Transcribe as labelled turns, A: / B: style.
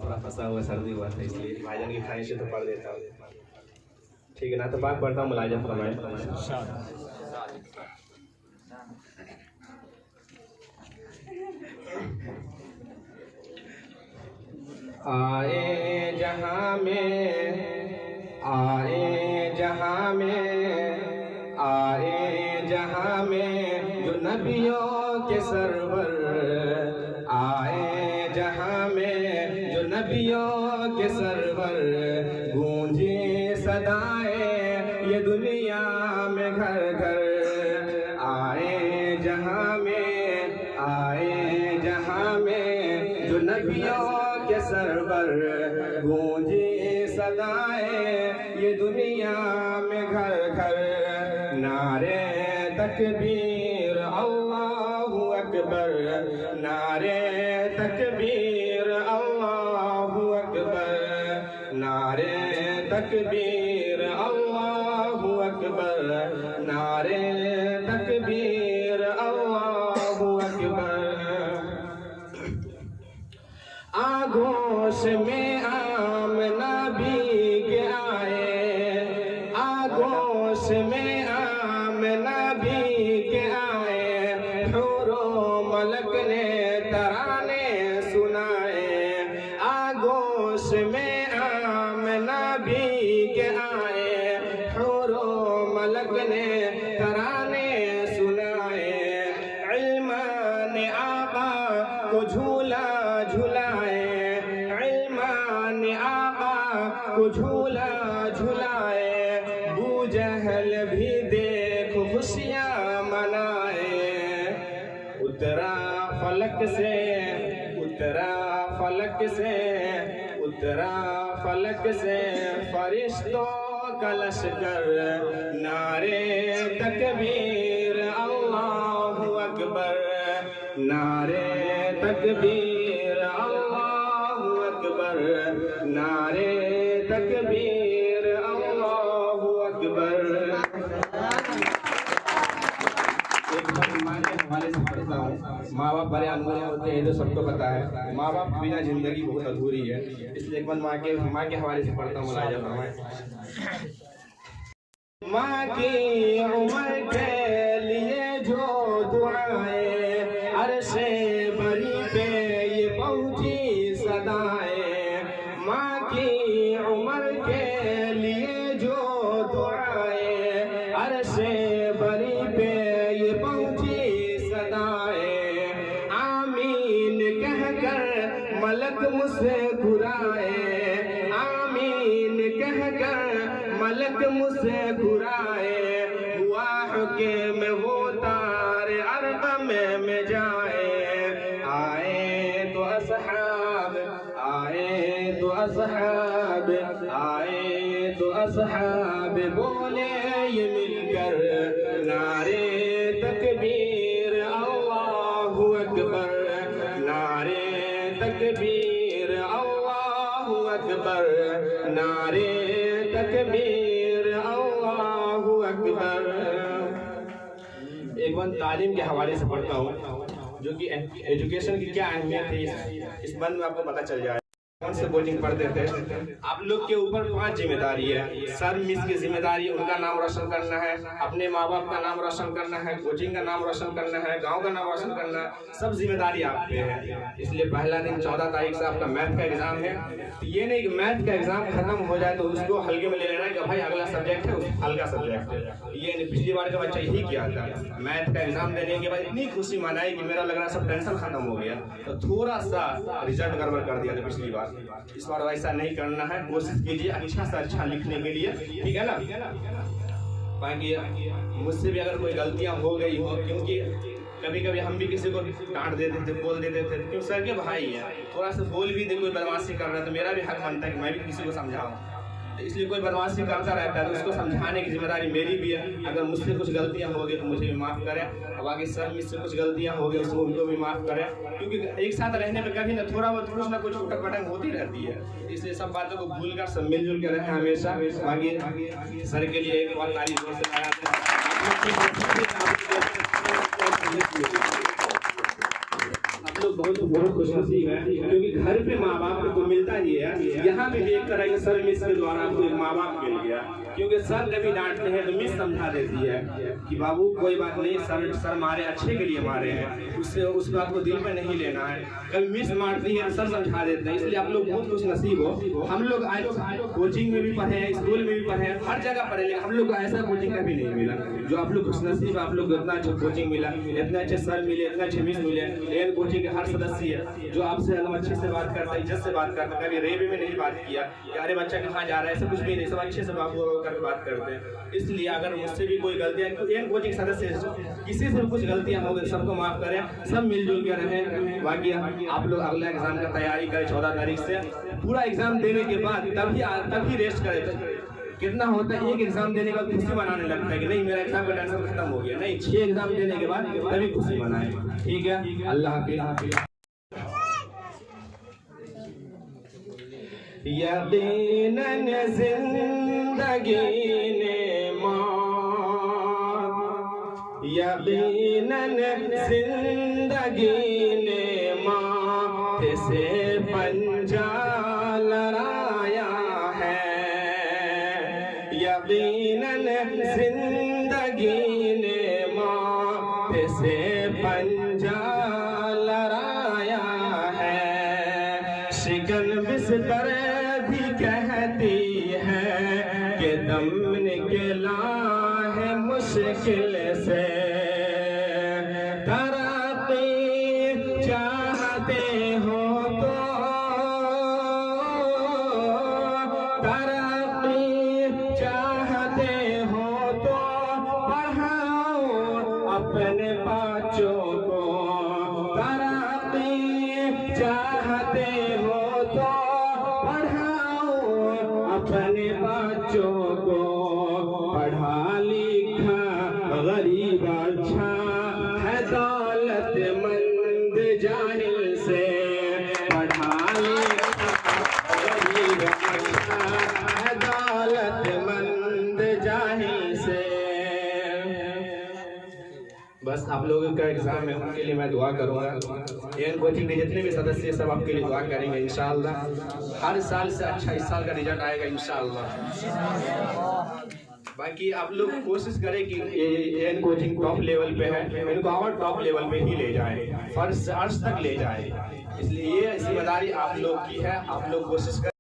A: थोड़ा फंसा हुआ सर्दी हुआ था, इसलिए भाईजान की खाने से तो पढ़ देता हूँ। ठीक है ना, तो बात पढ़ता हूँ मुलाहिजा फरमाएं। आए जहाँ में, आए जहाँ में, आए जहाँ में जो नबियों के सरवर, आए जहाँ में जो नबियों के सरवर, गूंजे सदाएं ये दुनिया में घर घर। आए जहाँ में, आए जहाँ में जो नबियों के सरवर, गूंजे सदाएं ये दुनिया में घर घर। नारे तकबीर अल्लाहु अकबर, नारे तकबीर अल्लाहु अकबर, नारे तकबीर अल्लाहु अकबर, नारे तकबीर अल्लाहु अकबर। आगोश में आमना भी आए, आगोश में आमना भी आए, हुरो मलक ने तराने सुनाए। आगोश में आमना भी आए, हुरो मलक ने तराने सुनाए। इल्मान आका को झूला झुलाए, इल्मान आका को झूला झुलाए। बू जहल भी देख खुशियाँ मनाए। उतरा फलक से, उतरा फलक से, उतरा फलक से फरिश्तों का लश्कर। नारे तकबीर अल्लाहु अकबर, नारे तकबीर अल्लाहु अकबर, नारे तकबीर अल्लाहु अकबर। एक बार माँ के हवाले से पढ़ता हूँ। माँ बाप बड़े अनमोल होते हैं, तो सबको पता है। माँ बाप बिना जिंदगी बहुत अधूरी है, इसलिए एक बार माँ के हवाले से पढ़ता हूँ। मुलाहिजा फरमाएं। माँ की उम्र के लिए जो दुआएं, अर्शे बरी पे ये पहुंची सदाएं। माँ की उम्र के लिए जो दुआएं, अर्शे बरी पे ये पहुंची सदाएं। आमीन कहकर मलक मुस्कुराए, आमीन कहकर मलक मुस्कुराए। हुआ हुक्म वो तारे अर्क़म में जाए। आए तो असहाब, आए तो असहाब, आए तो असहाब बोले ये मिलकर। नारे तकबीर अल्लाहु अकबर, नारे तकबीर अल्लाहु अकबर, नारे तकबीर अल्लाहु अकबर। एक बार तालीम के हवाले से पढ़ता हूँ, जो कि एजुकेशन की क्या अहमियत है इस बंद में आपको पता चल जाए। कौन से कोचिंग पढ़ते थे आप लोग के ऊपर 5 जिम्मेदारी है। सर मिस की जिम्मेदारी, उनका नाम रोशन करना है, अपने माँ बाप का नाम रोशन करना है, कोचिंग का नाम रोशन करना है, गांव का नाम रोशन करना है। सब जिम्मेदारी आप पे है। इसलिए पहला दिन 14 तारीख से आपका मैथ का एग्जाम है। तो ये नहीं कि मैथ का एग्जाम खत्म हो जाए तो उसको हल्के में ले लेना है कि भाई अगला सब्जेक्ट है, हल्का सब्जेक्ट है। ये नहीं, पिछली बार का बच्चा यही किया था। मैथ का एग्जाम देने के बाद इतनी खुशी मनाई कि मेरा लग रहा सब टेंशन खत्म हो गया, तो थोड़ा सा रिजल्ट गड़बड़ कर दिया था पिछली बार। इस बार वैसा नहीं करना है, कोशिश कीजिए अच्छा से अच्छा लिखने के लिए, ठीक है ना। बाकी मुझसे भी अगर कोई गलतियां हो गई हो, क्योंकि कभी कभी हम भी किसी को डांट देते थे, बोल देते थे, क्यों सर के भाई है, थोड़ा सा बोल भी दे, कोई बदमाशी कर रहा है तो मेरा भी हक बनता है कि मैं भी किसी को समझाऊं। तो इसलिए कोई बदमाशी करता रहता है तो उसको समझाने की जिम्मेदारी मेरी भी है। अगर मुझसे कुछ गलतियां हो गई तो मुझे भी माफ़ करें, और बाकी सर मुझसे कुछ गलतियां हो गई उसको उनको भी माफ़ करें, क्योंकि एक साथ रहने में कभी ना थोड़ा बहुत कुछ ना कुछ उठक पटक होती रहती है। इसलिए सब बातों को भूल कर सब मिलजुल के रहें हमेशा। बाकी सर के लिए एक बार ताली जोर से लगाते हैं। आप लोग बहुत खुशनसीब है, क्योंकि घर पे माँ बाप को मिलता ही है, यहाँ भी एक तरह के सर मिस के द्वारा आपको एक माँ बाप मिल गया। क्योंकि सर कभी डांटते हैं तो मिस समझा देती है कि बाबू कोई बात नहीं, सर मारे अच्छे के लिए मारे हैं, उससे उस बात को दिल में नहीं लेना है। कभी मिस मारती है तो सर समझा देते हैं, इसलिए आप लोग बहुत खुश नसीब हो। हम लोग कोचिंग में भी पढ़े हैं, स्कूल में भी पढ़े हैं, हर जगह पढ़े, लेकिन हम लोग को ऐसा कोचिंग कभी नहीं मिला जो आप लोग खुश नसीब। आप लोग को इतना अच्छा कोचिंग मिला, इतने अच्छे सर मिले, इतने अच्छे मिस मिले। एन कोचिंग के हर सदस्य है जो आपसे एकदम अच्छे से बात करता है, इज्जत से बात करता है, कभी रेबे में नहीं बात किया कि अरे बच्चा कहाँ जा रहा है, ऐसा कुछ भी नहीं, सब अच्छे से बाबू करके बात करते हैं। इसलिए अगर मुझसे भी कोई गलतियाँ, एन कोचिंग सदस्य किसी से कुछ गलतियाँ हो गई, सबको माफ करें, सब मिलजुल के रहें। बाकी आप लोग अगला एग्जाम का तैयारी करें 14 तारीख से। पूरा एग्जाम देने के बाद तभी रेस्ट करें। कितना होता है, एक एग्जाम देने के बाद खुशी मनाने लगता है कि नहीं मेरा एग्जाम का टेंशन खत्म हो गया, नहीं 6 एग्जाम देने के बाद तभी खुशी मनाएं। ठीक है, अल्लाह हाफिज़। यकीनन जिंदगी ने मौत, यकीनन जिंदगी ने मौत से पंजा लड़ाया है, यकीनन जिंदगी ने मौत से पंजा लड़ाया है। शिकन बिस्तर भी कहती है कि दम निकला है मुश्किल से, तरक्की चाहते हो तो, तरक्की चाहते हो तो पढ़ाओ अपने बच्चों को, तरक्की चाहते हो तो अपने बच्चों को, पढ़ा लिखा गरीब अच्छा है दौलतमंद जाहिल से, पढ़ा लिखा गरीब अच्छा है दौलतमंद जाहिल से। बस आप लोगों का एग्जाम है, उनके लिए मैं दुआ करूंगा। एन कोचिंग के जितने भी सदस्य सब आपके लिए दुआ करेंगे इंशाअल्लाह। हर साल से अच्छा इस साल का रिजल्ट आएगा इंशाअल्लाह। बाकी आप लोग कोशिश करें कि एन कोचिंग टॉप लेवल पे है, इनको और टॉप लेवल पे ही ले जाए, फर्स्ट से अर्श तक ले जाए। इसलिए ये जिम्मेदारी आप लोग की है, आप लोग कोशिश करें।